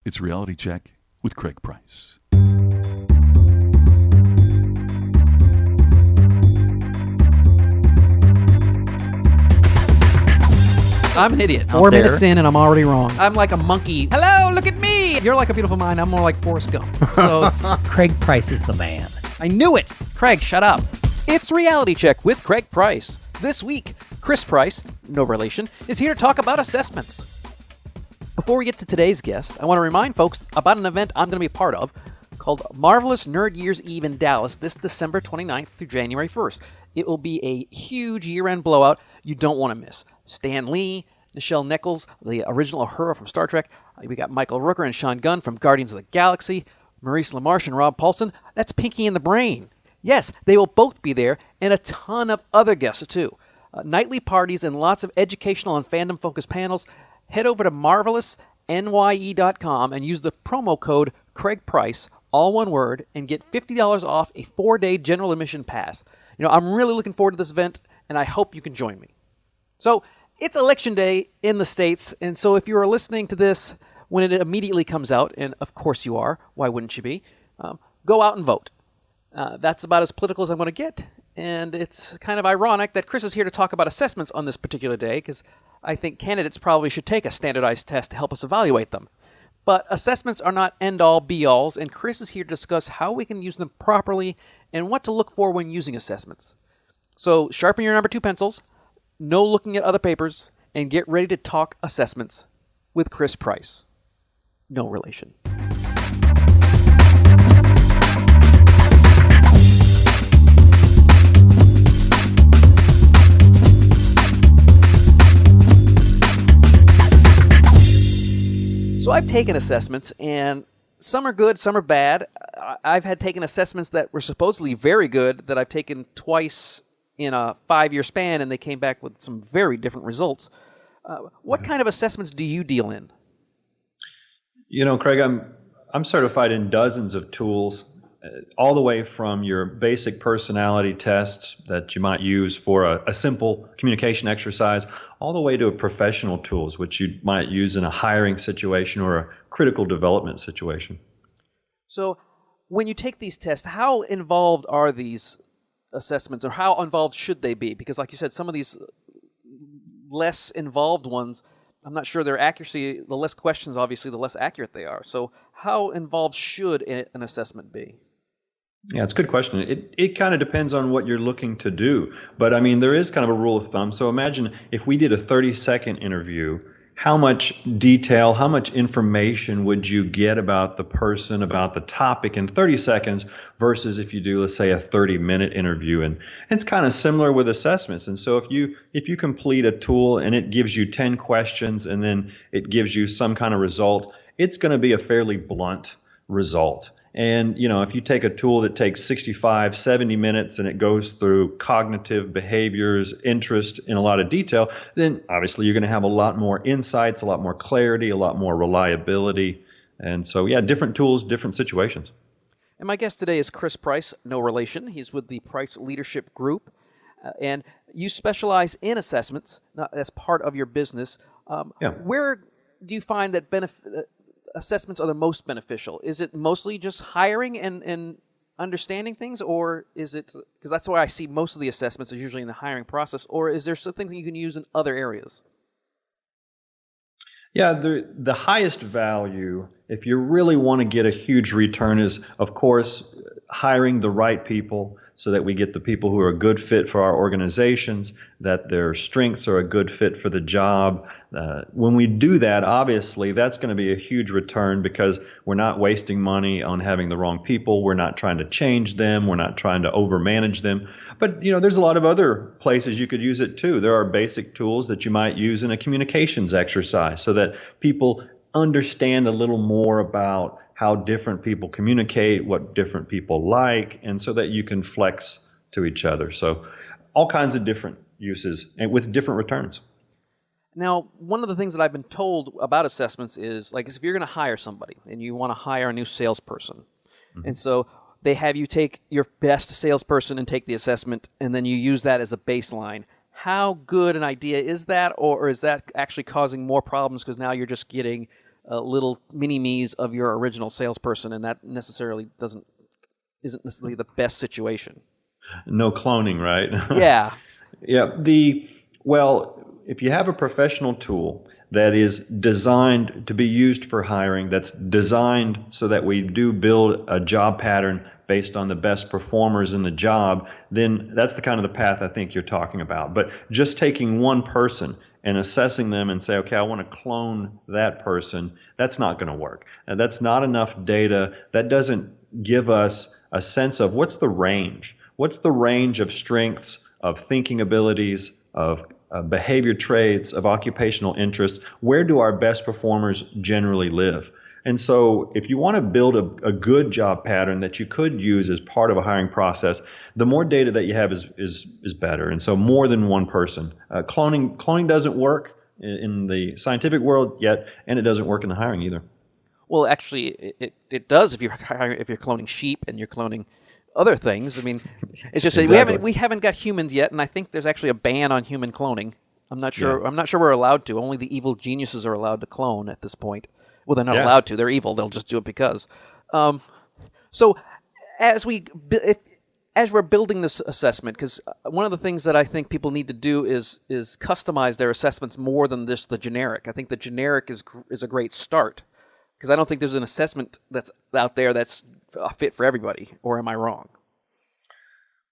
It's Reality Check with Craig Price. I'm an idiot. 4 minutes in and I'm already wrong. I'm like a monkey. Hello, look at me. You're like a beautiful mind. I'm more like Forrest Gump. So it's Craig Price is the man. I knew it. Craig, shut up. It's Reality Check with Craig Price. This week, Chris Price, no relation, is here to talk about assessments. Before we get to today's guest, I want to remind folks about an event I'm going to be a part of called Marvelous Nerd Year's Eve in Dallas this December 29th through January 1st. It will be a huge year-end blowout you don't want to miss. Stan Lee, Nichelle Nichols, the original Uhura from Star Trek. We got Michael Rooker and Sean Gunn from Guardians of the Galaxy. Maurice LaMarche and Rob Paulson. That's Pinky and the Brain. Yes, they will both be there, and a ton of other guests too. Nightly parties and lots of educational and fandom-focused panels. Head over to marvelousnye.com and use the promo code CraigPrice, all one word, and get $50 off a 4-day general admission pass. You know, I'm really looking forward to this event, and I hope you can join me. So, it's Election Day in the States, and so if you are listening to this when it immediately comes out, and of course you are, why wouldn't you be, go out and vote. That's about as political as I'm going to get, and it's kind of ironic that Chris is here to talk about assessments on this particular day, because I think candidates probably should take a standardized test to help us evaluate them. But assessments are not end-all, be-alls, and Chris is here to discuss how we can use them properly and what to look for when using assessments. So sharpen your number 2 pencils, no looking at other papers, and get ready to talk assessments with Chris Price. No relation. So I've taken assessments, and some are good, some are bad. I've had taken assessments that were supposedly very good that I've taken twice in a 5-year span, and they came back with some very different results. What kind of assessments do you deal in? You know, Craig, I'm certified in dozens of tools, all the way from your basic personality tests that you might use for a simple communication exercise, all the way to professional tools, which you might use in a hiring situation or a critical development situation. So when you take these tests, how involved are these assessments, or how involved should they be? Because like you said, some of these less involved ones, I'm not sure their accuracy, the less questions, obviously, the less accurate they are. So how involved should an assessment be? Yeah, it's a good question. It kind of depends on what you're looking to do. But I mean, there is kind of a rule of thumb. So imagine if we did a 30-second interview, how much detail, how much information would you get about the person, about the topic in 30 seconds versus if you do, let's say, a 30-minute interview. And it's kind of similar with assessments. And so if you complete a tool and it gives you 10 questions and then it gives you some kind of result, it's going to be a fairly blunt result. And, you know, if you take a tool that takes 65, 70 minutes and it goes through cognitive behaviors, interest in a lot of detail, then obviously you're going to have a lot more insights, a lot more clarity, a lot more reliability. And so, yeah, different tools, different situations. And my guest today is Chris Price, no relation. He's with the Price Leadership Group. And you specialize in assessments as part of your business. Where do you find that assessments are the most beneficial? Is it mostly just hiring and understanding things, or is it, because that's why I see most of the assessments is usually in the hiring process, or is there something that you can use in other areas? Yeah, the highest value, if you really want to get a huge return, is, of course, hiring the right people so that we get the people who are a good fit for our organizations, that their strengths are a good fit for the job. When we do that, obviously, that's going to be a huge return because we're not wasting money on having the wrong people. We're not trying to change them. We're not trying to overmanage them. But, you know, there's a lot of other places you could use it too. There are basic tools that you might use in a communications exercise so that people understand a little more about how different people communicate, what different people like, and so that you can flex to each other. So all kinds of different uses and with different returns. Now, one of the things that I've been told about assessments is, like, if you're going to hire somebody and you want to hire a new salesperson, and so they have you take your best salesperson and take the assessment, and then you use that as a baseline. How good an idea is that, or is that actually causing more problems because now you're just getting little mini-me's of your original salesperson, and that isn't necessarily the best situation. No cloning, right? Yeah. Yeah. Well, if you have a professional tool that is designed to be used for hiring, that's designed so that we do build a job pattern based on the best performers in the job, then that's the kind of the path I think you're talking about. But just taking one person and assessing them and say, okay, I want to clone that person, that's not going to work. And that's not enough data. That doesn't give us a sense of what's the range. What's the range of strengths, of thinking abilities, of behavior traits, of occupational interests? Where do our best performers generally live? And so if you want to build a good job pattern that you could use as part of a hiring process, the more data that you have is better. And so more than one person. Cloning doesn't work in the scientific world yet, and it doesn't work in the hiring either. Well, actually, it does if you're cloning sheep and you're cloning other things. I mean, it's just Exactly. we haven't got humans yet, and I think there's actually a ban on human cloning. I'm not sure. Yeah. I'm not sure we're allowed to. Only the evil geniuses are allowed to clone at this point. Well, they're not Yeah. allowed to. They're evil. They'll just do it because. So, as we're building this assessment, because one of the things that I think people need to do is customize their assessments more than just the generic. I think the generic is a great start, because I don't think there's an assessment that's out there that's a fit for everybody. Or am I wrong?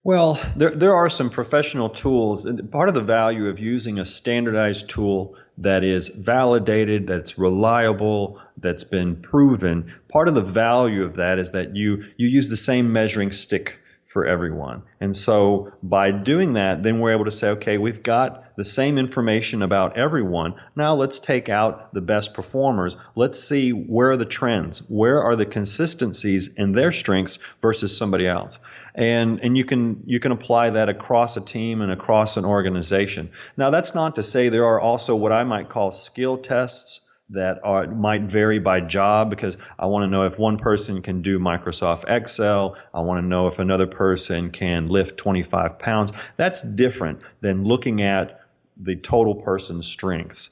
Well, there are some professional tools. And part of the value of using a standardized tool that is validated, that's reliable, that's been proven, part of the value of that is that you use the same measuring stick for everyone. And so by doing that, then we're able to say, okay, we've got the same information about everyone. Now let's take out the best performers. Let's see where are the trends, where are the consistencies in their strengths versus somebody else. And you can apply that across a team and across an organization. Now that's not to say there are also what I might call skill tests that might vary by job, because I want to know if one person can do Microsoft Excel. I want to know if another person can lift 25 pounds. That's different than looking at the total person's strengths.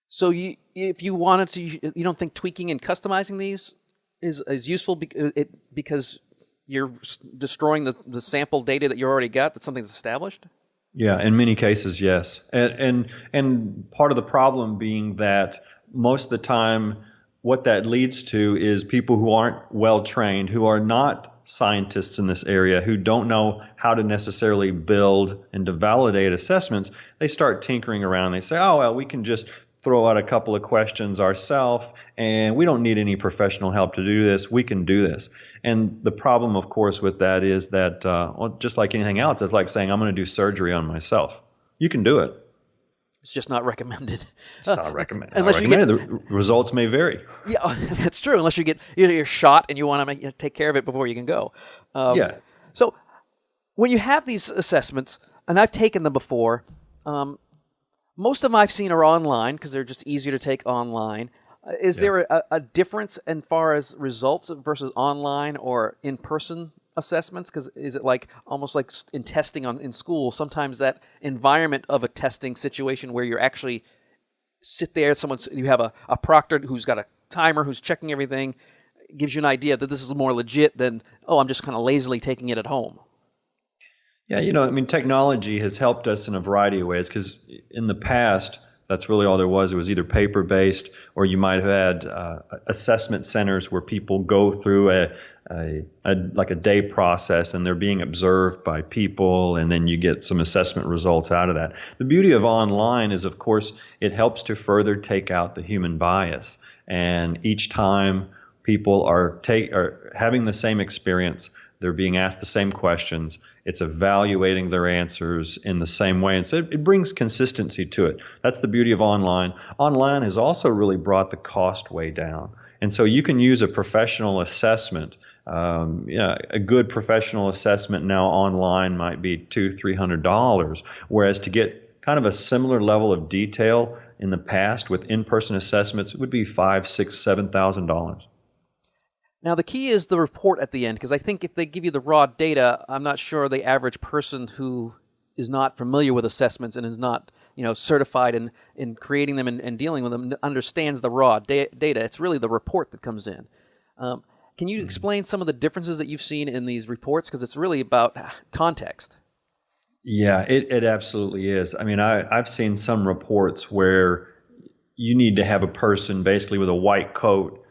So if you wanted to, you don't think tweaking and customizing these is useful because you're destroying the sample data that you already got? That's something that's established? Yeah, in many cases, yes. And part of the problem being that most of the time what that leads to is people who aren't well trained, who are not scientists in this area, who don't know how to necessarily build and to validate assessments. They start tinkering around. They say, oh, well, we can just throw out a couple of questions ourselves, and we don't need any professional help to do this. We can do this. And the problem, of course, with that is that, well, just like anything else, it's like saying, I'm going to do surgery on myself. You can do it. It's just not recommended. It's not recommended. Unless you the results may vary. Yeah, that's true. Unless you get your shot and you want to take care of it before you can go. Yeah. So when you have these assessments, and I've taken them before, most of them I've seen are online because they're just easier to take online. Is there a difference in far as results versus online or in-person assessments? Because is it almost like in testing in school, sometimes that environment of a testing situation where you're actually sit there, you have a proctor who's got a timer who's checking everything, gives you an idea that this is more legit than, oh, I'm just kind of lazily taking it at home. Yeah, technology has helped us in a variety of ways, because in the past, that's really all there was. It was either paper-based, or you might have had assessment centers where people go through a day process, and they're being observed by people, and then you get some assessment results out of that. The beauty of online is, of course, it helps to further take out the human bias. And each time people are having the same experience, they're being asked the same questions. It's evaluating their answers in the same way. And so it brings consistency to it. That's the beauty of online. Online has also really brought the cost way down. And so you can use a professional assessment. A good professional assessment now online might be $200-$300, whereas to get kind of a similar level of detail in the past with in-person assessments, it would be $5,000, $6,000, $7,000. Now, the key is the report at the end, because I think if they give you the raw data, I'm not sure the average person who is not familiar with assessments and is not certified in creating them and dealing with them understands the raw data. It's really the report that comes in. Can you explain some of the differences that you've seen in these reports? Because it's really about context. Yeah, it absolutely is. I mean, I've seen some reports where you need to have a person basically with a white coat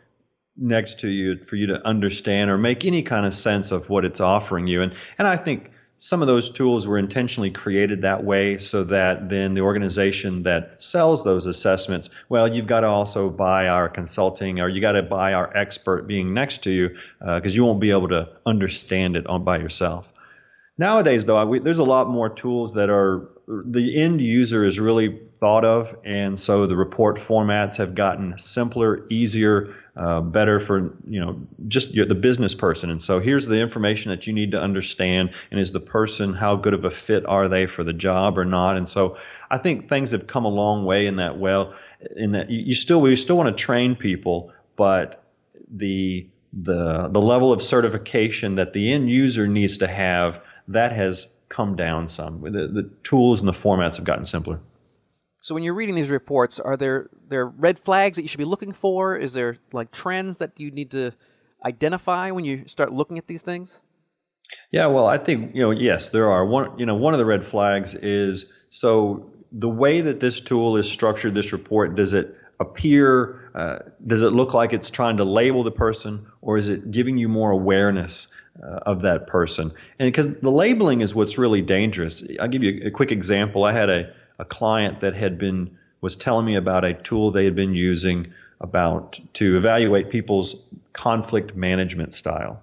next to you for you to understand or make any kind of sense of what it's offering you. And I think some of those tools were intentionally created that way so that then the organization that sells those assessments, well, you've got to also buy our consulting or you got to buy our expert being next to you because you won't be able to understand it all by yourself. Nowadays, though, there's a lot more tools that are the end user is really thought of, and so the report formats have gotten simpler, easier, better for just the business person. And so here's the information that you need to understand, and is the person, how good of a fit are they for the job or not? And so I think things have come a long way in that. Well, in that we still want to train people, but the level of certification that the end user needs to have, that has come down some. The tools and the formats have gotten simpler. So when you're reading these reports, are there red flags that you should be looking for? Is there like trends that you need to identify when you start looking at these things? Yeah, well, I think, yes, there are. One of the red flags is, so the way that this tool is structured, this report, does it look like it's trying to label the person, or is it giving you more awareness of that person? And because the labeling is what's really dangerous. I'll give you a quick example. I had a client that was telling me about a tool they had been using to evaluate people's conflict management style.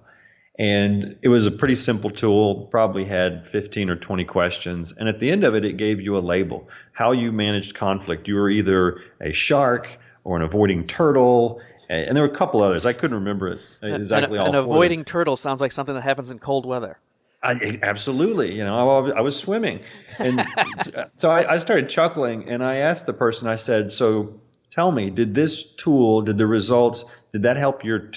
And it was a pretty simple tool, probably had 15 or 20 questions. And at the end of it, it gave you a label, how you managed conflict. You were either a shark or an avoiding turtle. And there were a couple others. I couldn't remember it exactly all. An avoiding turtle sounds like something that happens in cold weather. Absolutely. I was swimming. And so I started chuckling, and I asked the person, I said, so tell me, did the results, did that help your did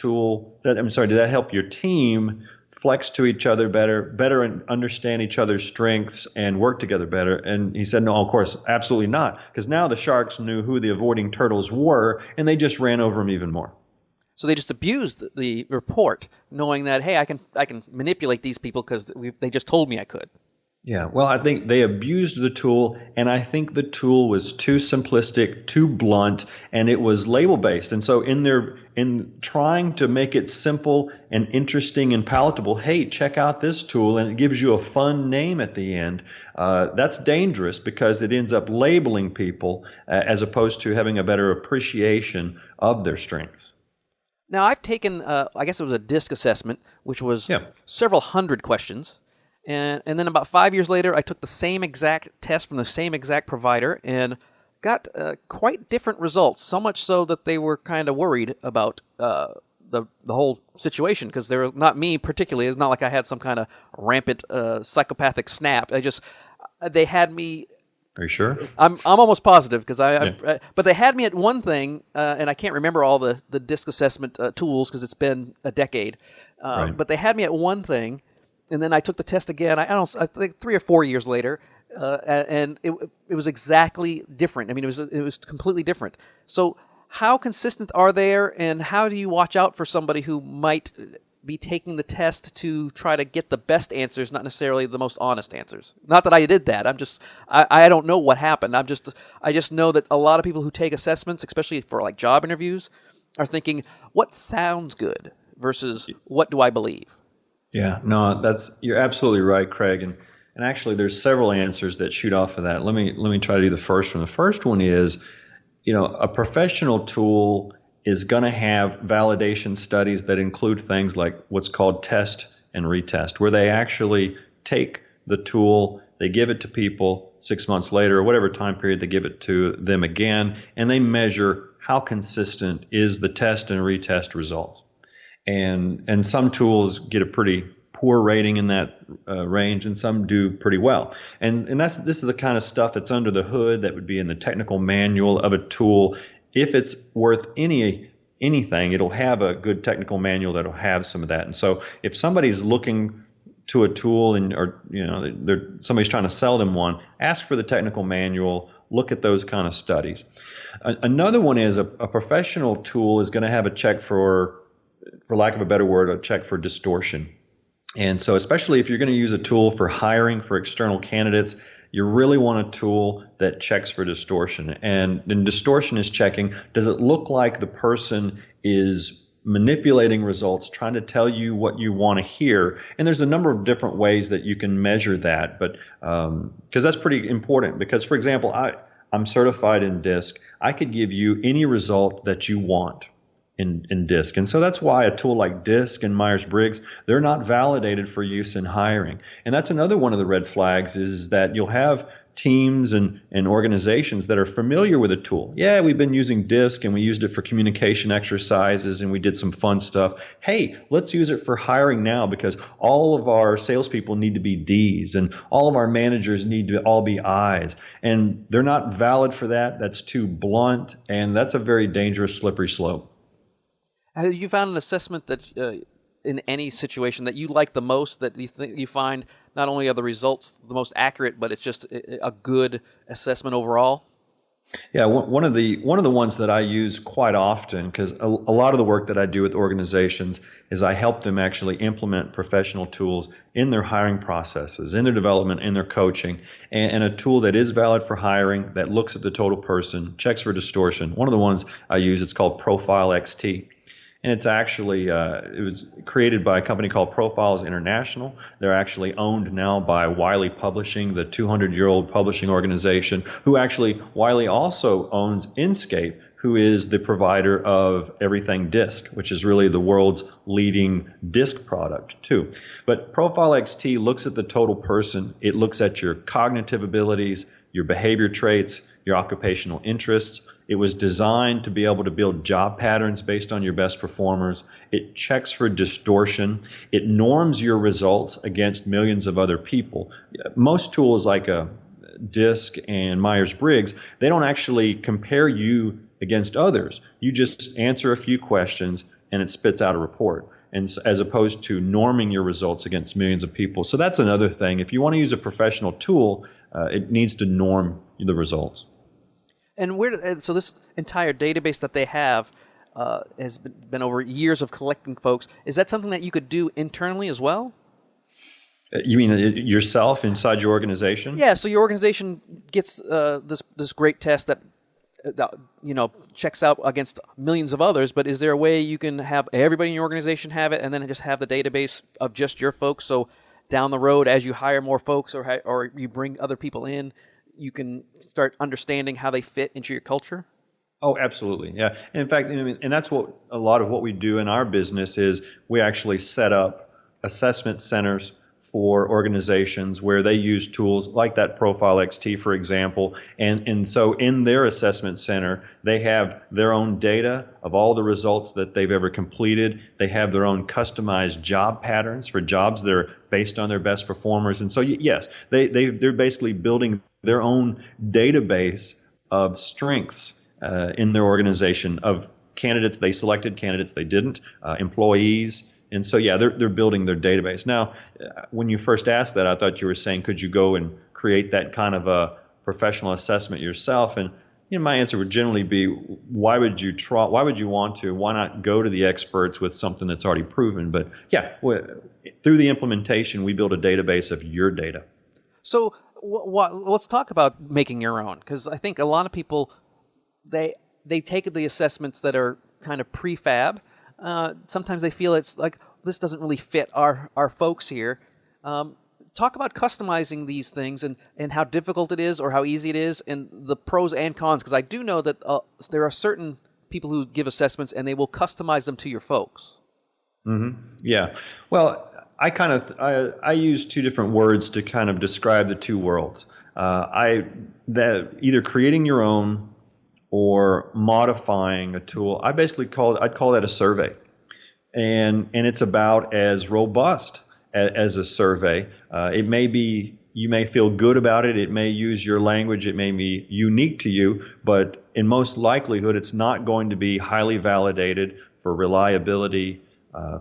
that help your team flex to each other better understand each other's strengths and work together better? And he said, no, of course, absolutely not. Because now the sharks knew who the avoiding turtles were, and they just ran over them even more. So they just abused the report, knowing that, hey, I can manipulate these people because they just told me I could. Yeah, well, I think they abused the tool, and I think the tool was too simplistic, too blunt, and it was label-based. And so in trying to make it simple and interesting and palatable, hey, check out this tool, and it gives you a fun name at the end, that's dangerous because it ends up labeling people as opposed to having a better appreciation of their strengths. Now, I've taken, I guess it was a DISC assessment, which was several hundred questions. And then about 5 years later, I took the same exact test from the same exact provider and got quite different results, so much so that they were kind of worried about the whole situation, because they were not me particularly. It's not like I had some kind of rampant psychopathic snap. They had me. Are you sure? I'm almost positive because but they had me at one thing, and I can't remember all the DISC assessment tools because it's been a decade. Right. But they had me at one thing. And then I took the test again. I think 3 or 4 years later, and it was exactly different. I mean, it was completely different. So, how consistent are they, and how do you watch out for somebody who might be taking the test to try to get the best answers, not necessarily the most honest answers? Not that I did that. I don't know what happened. I just know that a lot of people who take assessments, especially for like job interviews, are thinking, what sounds good versus what do I believe? Yeah, no, you're absolutely right, Craig. And actually, there's several answers that shoot off of that. Let me try to do the first one. The first one is, a professional tool is going to have validation studies that include things like what's called test and retest, where they actually take the tool, they give it to people 6 months later or whatever time period, they give it to them again, and they measure how consistent is the test and retest results. And some tools get a pretty poor rating in that range, and some do pretty well. And this is the kind of stuff that's under the hood that would be in the technical manual of a tool. If it's worth anything, it'll have a good technical manual that'll have some of that. And so if somebody's looking to a tool somebody's trying to sell them one, ask for the technical manual, look at those kind of studies. Another one is a professional tool is going to have a check for lack of a better word, a check for distortion. And so especially if you're going to use a tool for hiring for external candidates, you really want a tool that checks for distortion. And then distortion is checking, does it look like the person is manipulating results, trying to tell you what you want to hear? And there's a number of different ways that you can measure that, but because that's pretty important. Because, for example, I'm certified in DISC. I could give you any result that you want in DISC. And so that's why a tool like DISC and Myers-Briggs, they're not validated for use in hiring. And that's another one of the red flags is that you'll have teams and organizations that are familiar with a tool. Yeah, we've been using DISC and we used it for communication exercises and we did some fun stuff. Hey, let's use it for hiring now because all of our salespeople need to be Ds and all of our managers need to all be Is. And they're not valid for that. That's too blunt, and that's a very dangerous, slippery slope. Have you found an assessment that in any situation that you like the most, that you think you find not only are the results the most accurate, but it's just a good assessment overall? Yeah, one of the ones that I use quite often, because a lot of the work that I do with organizations is I help them actually implement professional tools in their hiring processes, in their development, in their coaching, and a tool that is valid for hiring, that looks at the total person, checks for distortion. One of the ones I use, it's called Profile XT. And it's actually, it was created by a company called Profiles International. They're actually owned now by Wiley Publishing, the 200-year-old publishing organization, who actually, Wiley also owns Inscape, who is the provider of everything DISC, which is really the world's leading DISC product too. But Profile XT looks at the total person. It looks at your cognitive abilities, your behavior traits, your occupational interests. It was designed to be able to build job patterns based on your best performers. It checks for distortion. It norms your results against millions of other people. Most tools like a DISC and Myers-Briggs, they don't actually compare you against others. You just answer a few questions and it spits out a report, and as opposed to norming your results against millions of people. So that's another thing. If you want to use a professional tool, it needs to norm the results. And so this entire database that they have has been over years of collecting folks. Is that something that you could do internally as well? You mean yourself inside your organization? Yeah. So your organization gets this great test that checks out against millions of others. But is there a way you can have everybody in your organization have it, and then just have the database of just your folks? So down the road, as you hire more folks or you bring other people in, you can start understanding how they fit into your culture? Oh, absolutely. Yeah. And in fact, and that's what a lot of what we do in our business is we actually set up assessment centers for organizations where they use tools like that Profile XT, for example. And so in their assessment center, they have their own data of all the results that they've ever completed. They have their own customized job patterns for jobs that are based on their best performers. And so, yes, they're basically building their own database of strengths in their organization, of candidates they selected, candidates they didn't, employees. And so, yeah, they're building their database. Now, when you first asked that, I thought you were saying, could you go and create that kind of a professional assessment yourself? And my answer would generally be, why would you try? Why would you want to? Why not go to the experts with something that's already proven? But yeah, through the implementation, we build a database of your data. So let's talk about making your own, because I think a lot of people, they take the assessments that are kind of prefab. Sometimes they feel it's like, this doesn't really fit our folks here. Talk about customizing these things and how difficult it is or how easy it is, and the pros and cons, because I do know that there are certain people who give assessments and they will customize them to your folks. Mm-hmm. Yeah. Well, I use two different words to kind of describe the two worlds. Either creating your own or modifying a tool. I'd call that a survey, and it's about as robust as a survey. It may be, you may feel good about it. It may use your language. It may be unique to you, but in most likelihood, it's not going to be highly validated for reliability,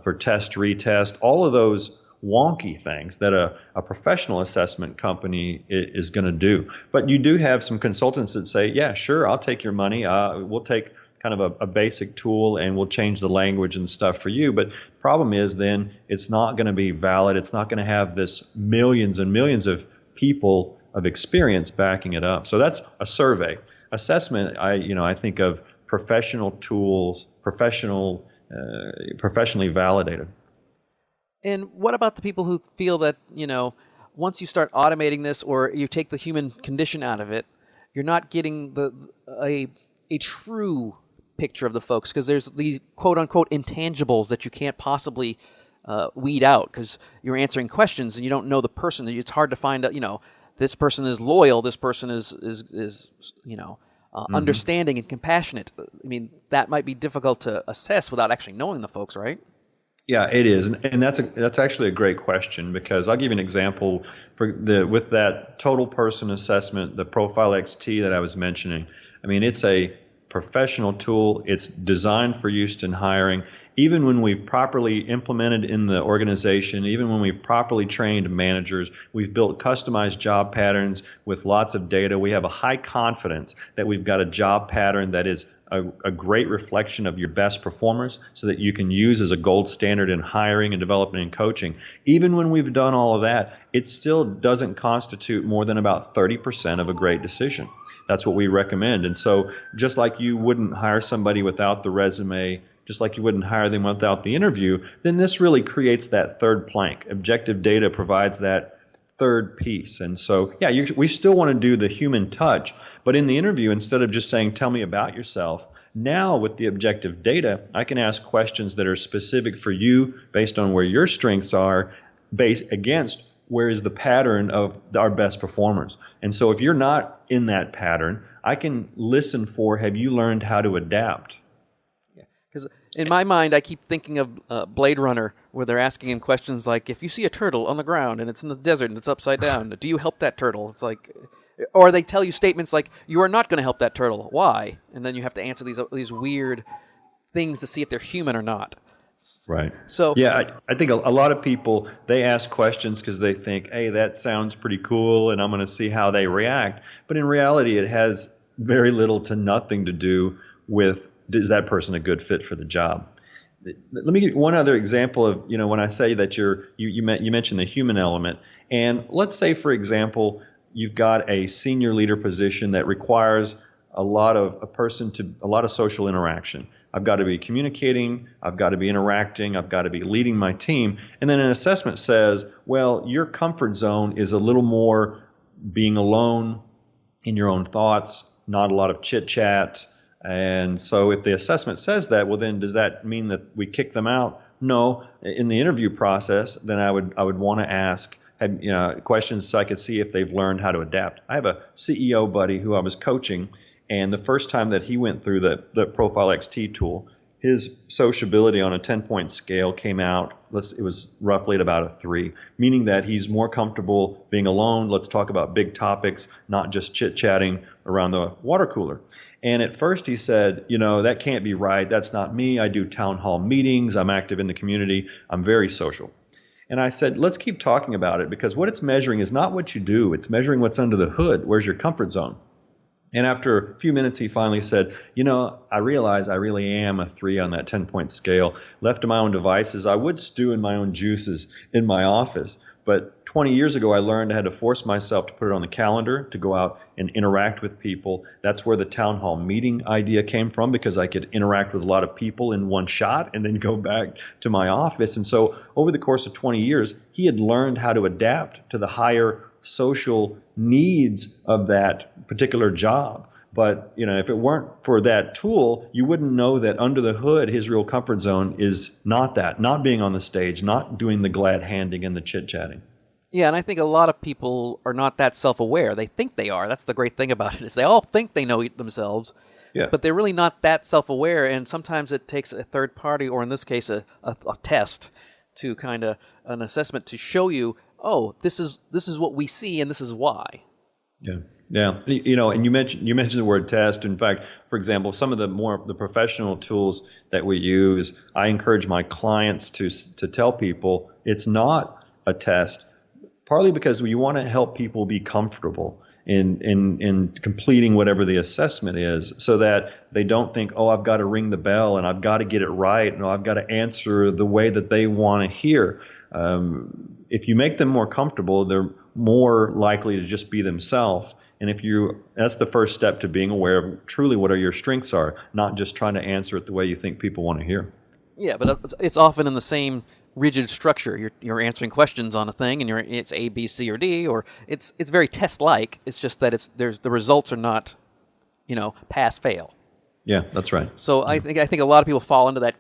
for test, retest, all of those wonky things that a professional assessment company is going to do. But you do have some consultants that say, yeah, sure, I'll take your money. We'll take kind of a basic tool and we'll change the language and stuff for you. But the problem is then it's not going to be valid. It's not going to have this millions and millions of people of experience backing it up. So that's a survey. Assessment, I think of professional tools, professionally validated. And what about the people who feel that, once you start automating this or you take the human condition out of it, you're not getting a true picture of the folks, because there's these quote-unquote intangibles that you can't possibly weed out because you're answering questions and you don't know the person. It's hard to find out, this person is loyal, this person is understanding and compassionate. I mean, that might be difficult to assess without actually knowing the folks, right? Yeah, it is, and that's actually a great question, because I'll give you an example with that total person assessment, the Profile XT that I was mentioning. I mean, it's a professional tool. It's designed for use in hiring. Even when we've properly implemented in the organization, even when we've properly trained managers, we've built customized job patterns with lots of data. We have a high confidence that we've got a job pattern that is a great reflection of your best performers, so that you can use as a gold standard in hiring and development and coaching. Even when we've done all of that, it still doesn't constitute more than about 30% of a great decision. That's what we recommend. And so just like you wouldn't hire somebody without the resume, just like you wouldn't hire them without the interview, then this really creates that third plank. Objective data provides that third piece. And so, yeah, we still want to do the human touch, but in the interview, instead of just saying, tell me about yourself, now with the objective data, I can ask questions that are specific for you based on where your strengths are, based against where is the pattern of our best performers. And so if you're not in that pattern, I can listen for, have you learned how to adapt? Because in my mind, I keep thinking of Blade Runner, where they're asking him questions like, if you see a turtle on the ground and it's in the desert and it's upside down, do you help that turtle? It's like, or they tell you statements like, you are not going to help that turtle. Why? And then you have to answer these weird things to see if they're human or not. Right. So yeah, I think a lot of people, they ask questions because they think, hey, that sounds pretty cool and I'm going to see how they react. But in reality, it has very little to nothing to do with, is that person a good fit for the job? Let me give you one other example of, when I say that you mentioned the human element. And let's say, for example, you've got a senior leader position that requires a lot of social interaction. I've got to be communicating, I've got to be interacting, I've got to be leading my team. And then an assessment says, well, your comfort zone is a little more being alone in your own thoughts, not a lot of chit chat. And so if the assessment says that, well, then does that mean that we kick them out? No. In the interview process, then I would want to ask questions so I could see if they've learned how to adapt. I have a CEO buddy who I was coaching, and the first time that he went through the Profile XT tool, his sociability on a 10-point scale came out, it was roughly at about a 3, meaning that he's more comfortable being alone. Let's talk about big topics, not just chit-chatting around the water cooler. And at first he said, that can't be right. That's not me. I do town hall meetings. I'm active in the community. I'm very social. And I said, let's keep talking about it, because what it's measuring is not what you do. It's measuring what's under the hood. Where's your comfort zone? And after a few minutes, he finally said, I realize I really am a 3 on that 10-point scale. Left to my own devices, I would stew in my own juices in my office. But 20 years ago, I learned I had to force myself to put it on the calendar, to go out and interact with people. That's where the town hall meeting idea came from, because I could interact with a lot of people in one shot and then go back to my office. And so over the course of 20 years, he had learned how to adapt to the higher social needs of that particular job. But if it weren't for that tool, you wouldn't know that under the hood, his real comfort zone is not being on the stage, not doing the glad handing and the chit-chatting. yeah, and I think a lot of people are not that self-aware. They think they are. That's the great thing about it, is they all think they know themselves, Yeah. but they're really not that self-aware, and sometimes it takes a third party, or in this case, a test, to kind of an assessment to show you, oh, this is what we see, and this is why. Yeah. Yeah. And you mentioned the word test. In fact, for example, some of the professional tools that we use, I encourage my clients to tell people it's not a test, partly because you want to help people be comfortable in completing whatever the assessment is, so that they don't think, oh, I've got to ring the bell and I've got to get it right, and I've got to answer the way that they want to hear. If you make them more comfortable, they're more likely to just be themselves. And that's the first step to being aware of truly what your strengths are, not just trying to answer it the way you think people want to hear. Yeah, but it's often in the same rigid structure. You're answering questions on a thing, and it's A, B, C, or D, or it's very test-like. It's just that the results are not, pass fail. Yeah, that's right. So I think a lot of people fall into that,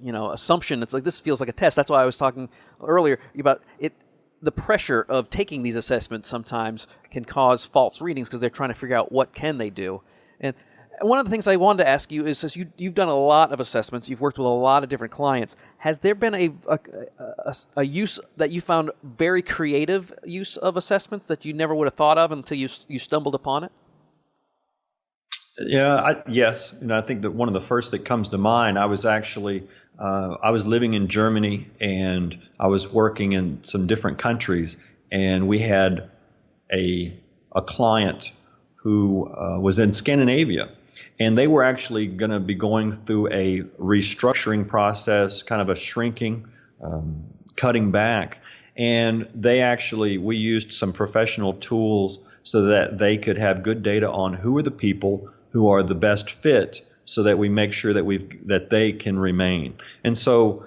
assumption. It's like, this feels like a test. That's why I was talking earlier about it. The pressure of taking these assessments sometimes can cause false readings because they're trying to figure out what can they do. And one of the things I wanted to ask you is, since you've done a lot of assessments, you've worked with a lot of different clients, has there been a use that you found very creative use of assessments that you never would have thought of until you stumbled upon it? Yeah, yes. I think that one of the first that comes to mind, I was living in Germany, and I was working in some different countries, and we had a client who was in Scandinavia, and they were actually going to be going through a restructuring process, kind of a shrinking, cutting back. And we used some professional tools so that they could have good data on who are the people who are the best fit, so that we make sure that they can remain. And so,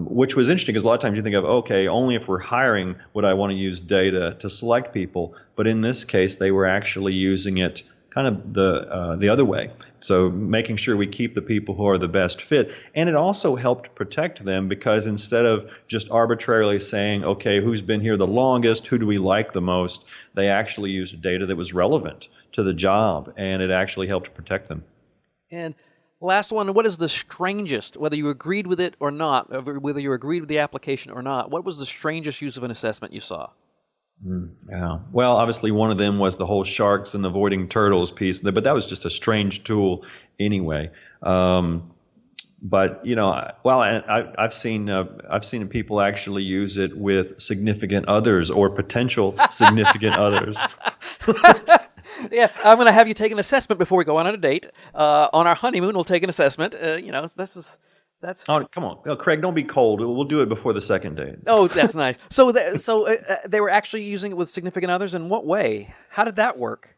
which was interesting, because a lot of times you think of, okay, only if we're hiring would I want to use data to select people. But in this case, they were actually using it kind of the other way. So making sure we keep the people who are the best fit. And it also helped protect them, because instead of just arbitrarily saying, okay, who's been here the longest, who do we like the most, they actually used data that was relevant to the job, and it actually helped protect them. And last one, what is the strangest, whether you agreed with it or not, whether you agreed with the application or not, what was the strangest use of an assessment you saw? Yeah. Well, obviously one of them was the whole sharks and avoiding turtles piece, but that was just a strange tool anyway. But I've seen people actually use it with significant others or potential significant others. Yeah, I'm going to have you take an assessment before we go on a date. On our honeymoon, we'll take an assessment. That's. Oh, come on, Craig! Don't be cold. We'll do it before the second date. Oh, that's nice. So they were actually using it with significant others. In what way? How did that work?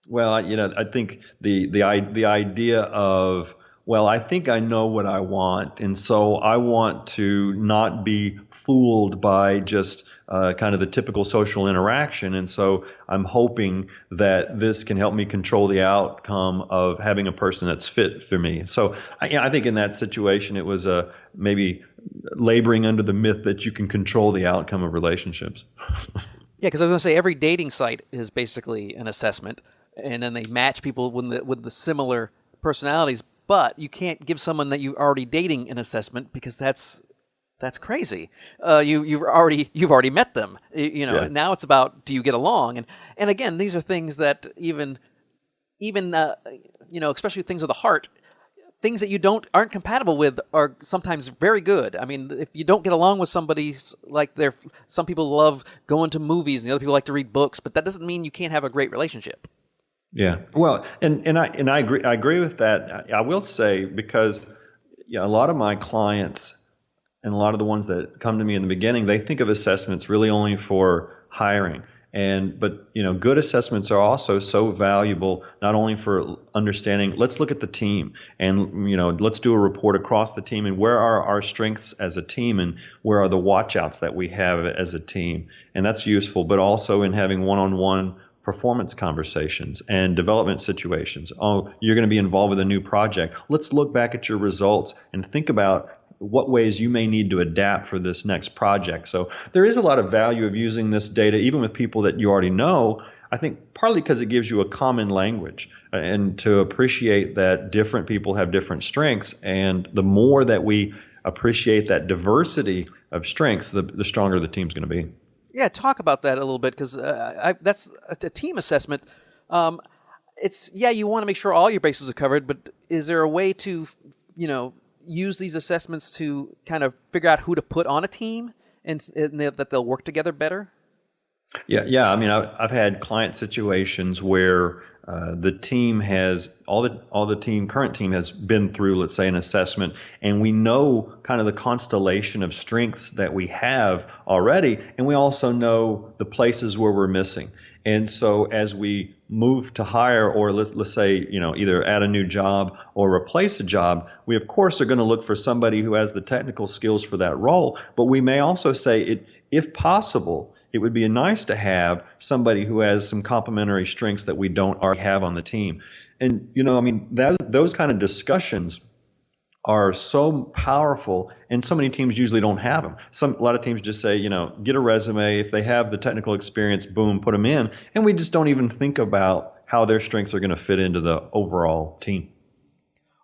Well, I think the idea of, well, I think I know what I want, and so I want to not be fooled by just kind of the typical social interaction, and so I'm hoping that this can help me control the outcome of having a person that's fit for me. So I think in that situation it was maybe laboring under the myth that you can control the outcome of relationships. Yeah, because I was going to say every dating site is basically an assessment, and then they match people with the similar personalities. But you can't give someone that you're already dating an assessment, because that's crazy. You've already met them. Yeah. Now it's about, do you get along? And again, these are things that even especially things of the heart, things that you aren't compatible with are sometimes very good. I mean, if you don't get along with somebody, like some people love going to movies and the other people like to read books, but that doesn't mean you can't have a great relationship. Yeah, well, and I agree with that. I will say, because a lot of my clients and a lot of the ones that come to me in the beginning, they think of assessments really only for hiring. But good assessments are also so valuable, not only for understanding, let's look at the team, and let's do a report across the team, and where are our strengths as a team, and where are the watchouts that we have as a team, and that's useful. But also in having one-on-one performance conversations and development situations. Oh, you're going to be involved with a new project. Let's look back at your results and think about what ways you may need to adapt for this next project. So there is a lot of value of using this data, even with people that you already know. I think partly because it gives you a common language, and to appreciate that different people have different strengths. And the more that we appreciate that diversity of strengths, the stronger the team's going to be. Yeah, talk about that a little bit, because that's a team assessment. You want to make sure all your bases are covered, but is there a way to, use these assessments to kind of figure out who to put on a team? and that they'll work together better? Yeah. I mean, I've had client situations where the team has current team has been through, let's say, an assessment, and we know kind of the constellation of strengths that we have already, and we also know the places where we're missing. And so as we move to hire, or let's say, either add a new job or replace a job, we of course are going to look for somebody who has the technical skills for that role. But we may also say, if possible, it would be nice to have somebody who has some complementary strengths that we don't already have on the team. And, those kind of discussions are so powerful, and so many teams usually don't have them. A lot of teams just say, get a resume. If they have the technical experience, boom, put them in. And we just don't even think about how their strengths are going to fit into the overall team.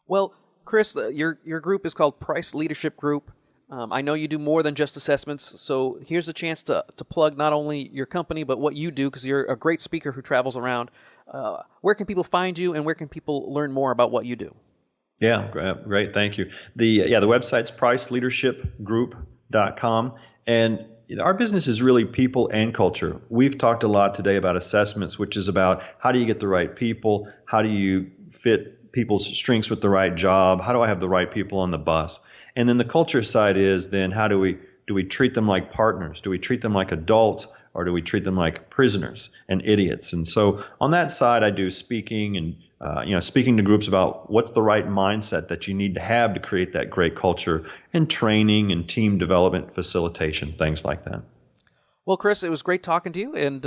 Well, Chris, your group is called Price Leadership Group. I know you do more than just assessments, so here's a chance to plug not only your company, but what you do, because you're a great speaker who travels around. Where can people find you, and where can people learn more about what you do? Yeah, great. Thank you. The website's priceleadershipgroup.com. And our business is really people and culture. We've talked a lot today about assessments, which is about how do you get the right people? How do you fit people's strengths with the right job? How do I have the right people on the bus? And then the culture side is then how do we treat them like partners? Do we treat them like adults, or do we treat them like prisoners and idiots? And so on that side, I do speaking and speaking to groups about what's the right mindset that you need to have to create that great culture, and training and team development, facilitation, things like that. Well, Chris, it was great talking to you, and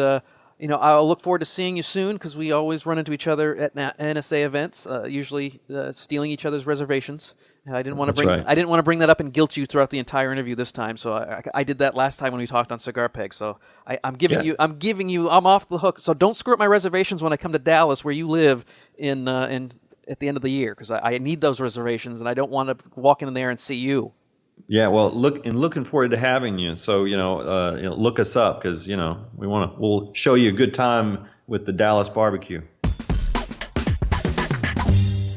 I'll look forward to seeing you soon, because we always run into each other at NSA events, usually stealing each other's reservations. I didn't want to bring that up and guilt you throughout the entire interview this time, so I did that last time when we talked on Cigar Peg. So I'm off the hook. So don't screw up my reservations when I come to Dallas, where you live, at the end of the year, because I need those reservations, and I don't want to walk in there and see you. Yeah, well, looking forward to having you. So look us up, because we'll show you a good time with the Dallas barbecue.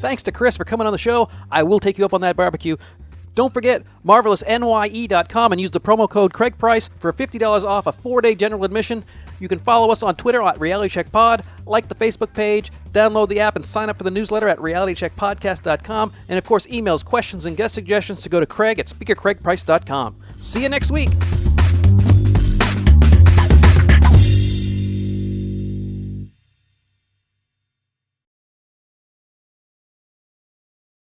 Thanks to Chris for coming on the show. I will take you up on that barbecue. Don't forget marvelousnye.com and use the promo code Craig Price for $50 off a 4-day general admission. You can follow us on Twitter at RealityCheckPod, like the Facebook page, download the app, and sign up for the newsletter at realitycheckpodcast.com. And of course, emails, questions, and guest suggestions to go to Craig at speakercraigprice.com. See you next week.